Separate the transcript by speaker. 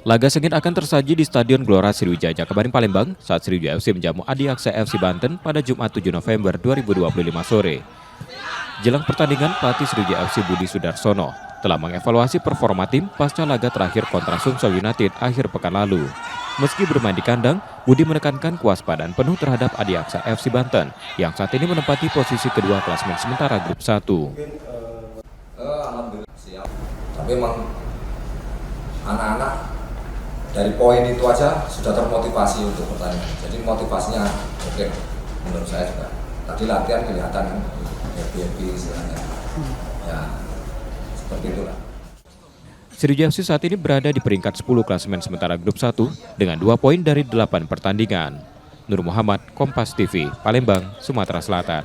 Speaker 1: Laga sengit akan tersaji di Stadion Gelora Sriwijaya Jakabaring Palembang saat Sriwijaya FC menjamu Adiaksa FC Banten pada Jumat 7 November 2025 sore. Jelang pertandingan, pelatih Sriwijaya FC Budi Sudarsono telah mengevaluasi performa tim pasca laga terakhir kontra Sumsel United akhir pekan lalu. Meski bermain di kandang, Budi menekankan kewaspadaan penuh terhadap Adiaksa FC Banten yang saat ini menempati posisi kedua klasemen sementara grup 1.
Speaker 2: Alhamdulillah siap. Tapi memang anak-anak dari poin itu aja sudah termotivasi untuk pertandingan. Jadi motivasinya oke menurut saya juga. Tadi latihan kelihatan kan happy istilahnya. Ya seperti itulah.
Speaker 1: Sriwijaya FC saat ini berada di peringkat 10 klasemen sementara grup 1 dengan 2 poin dari 8 pertandingan. Nur Muhammad, Kompas TV, Palembang, Sumatera Selatan.